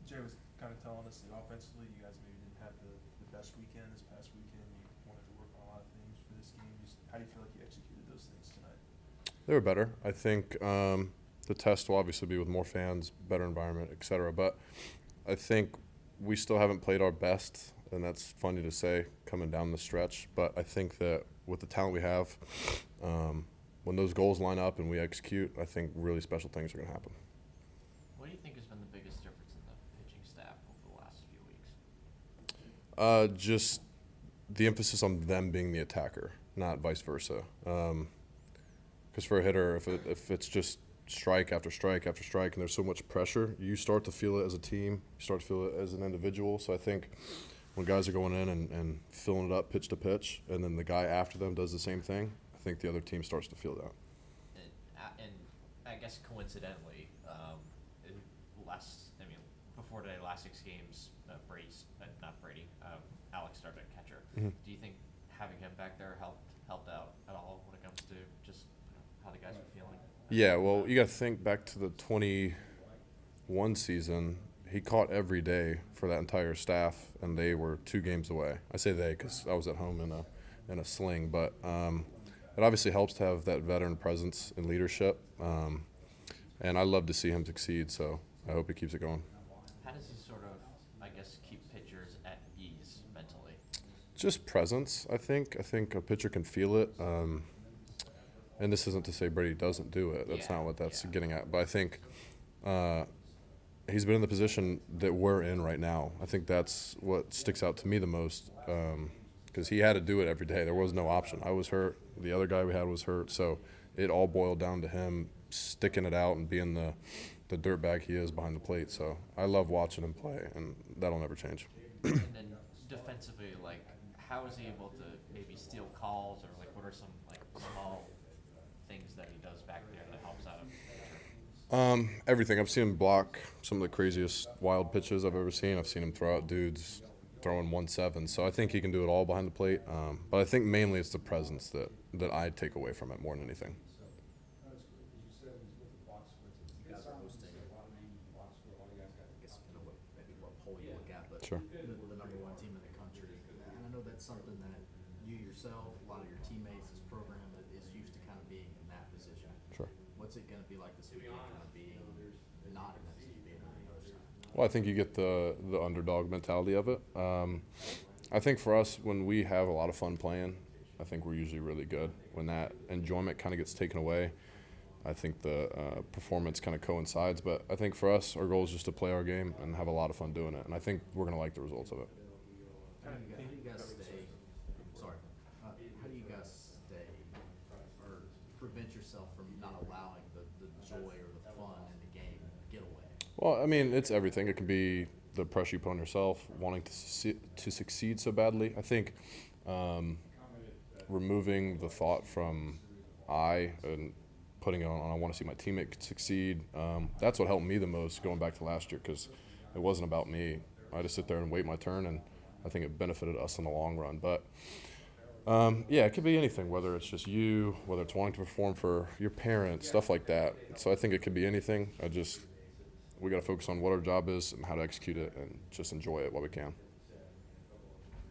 Jay was kind of telling us that offensively, you guys maybe didn't have the best weekend this past weekend. You wanted to work on a lot of things for this game. Just how do you feel like you executed those things tonight? They were better. I think the test will obviously be with more fans, better environment, et cetera. But I think we still haven't played our best, and that's funny to say coming down the stretch. But I think that with the talent we have, when those goals line up and we execute, I think really special things are going to happen. What do you think has been the biggest difference in the pitching staff over the last few weeks? Just the emphasis on them being the attacker, not vice versa. Because for a hitter, if it's just strike after strike after strike and there's so much pressure, you start to feel it as a team, you start to feel it as an individual. So I think when guys are going in and filling it up pitch to pitch, and then the guy after them does the same thing, I think the other team starts to feel that. And I guess coincidentally, before today, last 6 games, Alex started at catcher. Mm-hmm. Do you think having him back there helped out at all when it comes to just how the guys were feeling? Yeah, well, you got to think back to the 21 season. He caught every day for that entire staff, and they were 2 games away. I say they because I was at home in a sling, but it obviously helps to have that veteran presence and leadership, and I love to see him succeed, so I hope he keeps it going. How does he sort of, I guess, keep pitchers at ease mentally? Just presence, I think. I think a pitcher can feel it. And this isn't to say Brady doesn't do it. That's not what that's getting at. But I think he's been in the position that we're in right now. I think that's what sticks out to me the most because he had to do it every day. There was no option. I was hurt. The other guy we had was hurt. So it all boiled down to him sticking it out and being the dirtbag he is behind the plate. So I love watching him play, and that'll never change. And then defensively, like, how is he able to maybe steal calls, or like what are some like small things that he does back there that helps out a pitcher? Everything. I've seen him block some of the craziest wild pitches I've ever seen. I've seen him throw out dudes throwing 1-7. So I think he can do it all behind the plate. But I think mainly it's the presence that I take away from it more than anything. You guys are hosting, I guess, maybe what poll you look at, but Sure. the number 1 team in the country. And I know that's something that you yourself, a lot of your teammates, this program is used to kind of being in that position. Sure. What's it going to be like this weekend, kind of being not in that position, being on the other side? Well, I think you get the underdog mentality of it. I think for us, when we have a lot of fun playing, I think we're usually really good. When that enjoyment kind of gets taken away, I think the performance kind of coincides. But I think for us, our goal is just to play our game and have a lot of fun doing it. And I think we're going to like the results of it. How do you guys stay? Sorry. How do you guys stay or prevent yourself from not allowing the joy or the fun in the game get away? Well, I mean, it's everything. It can be the pressure you put on yourself, wanting to succeed so badly. I think removing the thought from and putting it on I want to see my teammate succeed, that's what helped me the most going back to last year because it wasn't about me. I just sit there and wait my turn, and I think it benefited us in the long run. But, yeah, it could be anything, whether it's just you, whether it's wanting to perform for your parents, stuff like that. So I think it could be anything. We got to focus on what our job is and how to execute it and just enjoy it while we can.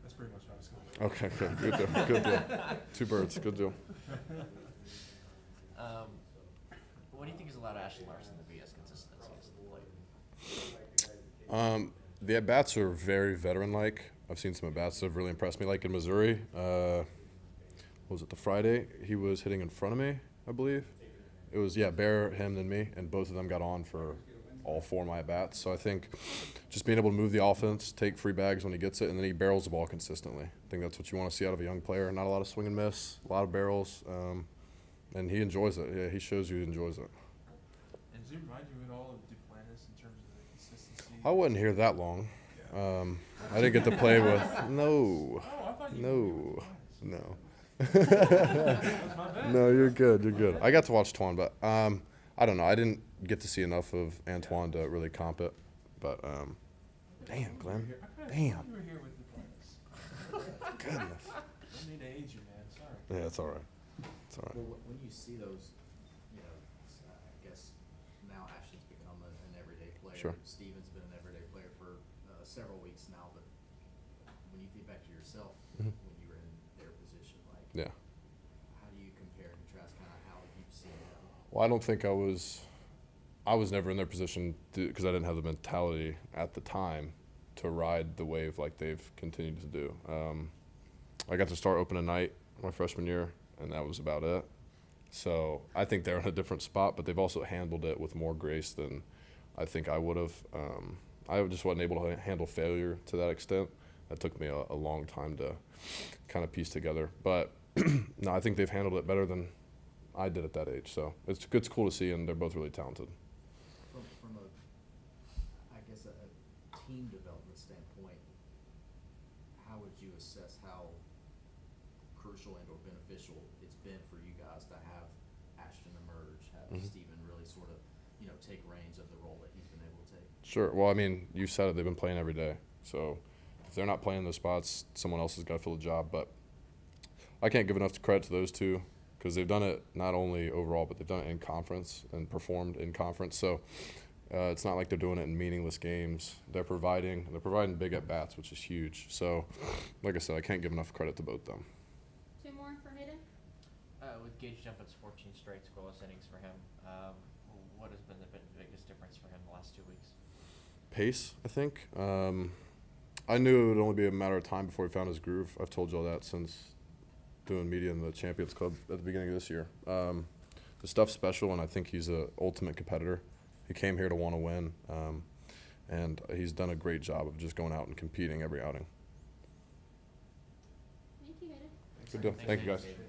That's pretty much what I was going. Okay, good deal. Good deal. 2 birds, good deal. What do you think has allowed Ashton Larson to be as consistent as he is at the plate? The at-bats are very veteran-like. I've seen some at-bats that have really impressed me, like in Missouri. What was it, the Friday? He was hitting in front of me, I believe. It was, Bear, him, then me, and both of them got on for all 4 of my at-bats. So I think just being able to move the offense, take free bags when he gets it, and then he barrels the ball consistently. I think that's what you want to see out of a young player. Not a lot of swing and miss, a lot of barrels, and he enjoys it. Yeah, he shows you he enjoys it. And does it remind you at all of Duplantis in terms of the consistency? I wasn't here that long. I didn't get to play with – no. Oh, I thought you No. No. That was my bad. No, you're good. You're good. I got to watch Twan, but I don't know. I didn't get to see enough of Antoine to really comp it. But damn, Glenn. Damn. You were here with Duplantis. Goodness. Don't mean to age you, man. Sorry. Yeah, it's all right. It's all right. Well, when you see those, I guess now Ashton's become an everyday player. Sure. Steven's been an everyday player several weeks now, but when you think back to yourself, Mhm. when you were in their position, like, Yeah. how do you compare and contrast kind of how you've seen them? Well, I don't think I was never in their position because I didn't have the mentality at the time to ride the wave like they've continued to do. I got to start opening night my freshman year, and that was about it. So I think they're in a different spot, but they've also handled it with more grace than I think I would have. I just wasn't able to handle failure to that extent. That took me a long time to kind of piece together. But no, I think they've handled it better than I did at that age. So it's cool to see, and they're both really talented. From a, I guess, a team development standpoint, how would you assess how crucial and or beneficial it's been for you guys to have Ashton emerge, have Mhm. Steven really sort of, take reins of the role that he's been able to take? Sure. Well, I mean, you said it. They've been playing every day. So if they're not playing those spots, someone else has got to fill the job. But I can't give enough credit to those two because they've done it not only overall, but they've done it in conference and performed in conference. So it's not like they're doing it in meaningless games. They're providing big at bats, which is huge. So, like I said, I can't give enough credit to both them. 2 more for Hayden. With Gage Jumpin's 14 straight scoreless innings for him, what has been the biggest difference for him the last 2 weeks? Pace, I think. I knew it would only be a matter of time before he found his groove. I've told you all that since doing media in the Champions Club at the beginning of this year. The stuff's special, and I think he's an ultimate competitor. He came here to want to win, and he's done a great job of just going out and competing every outing. Thank you, Hayden. Good deal. Thank you, guys. David.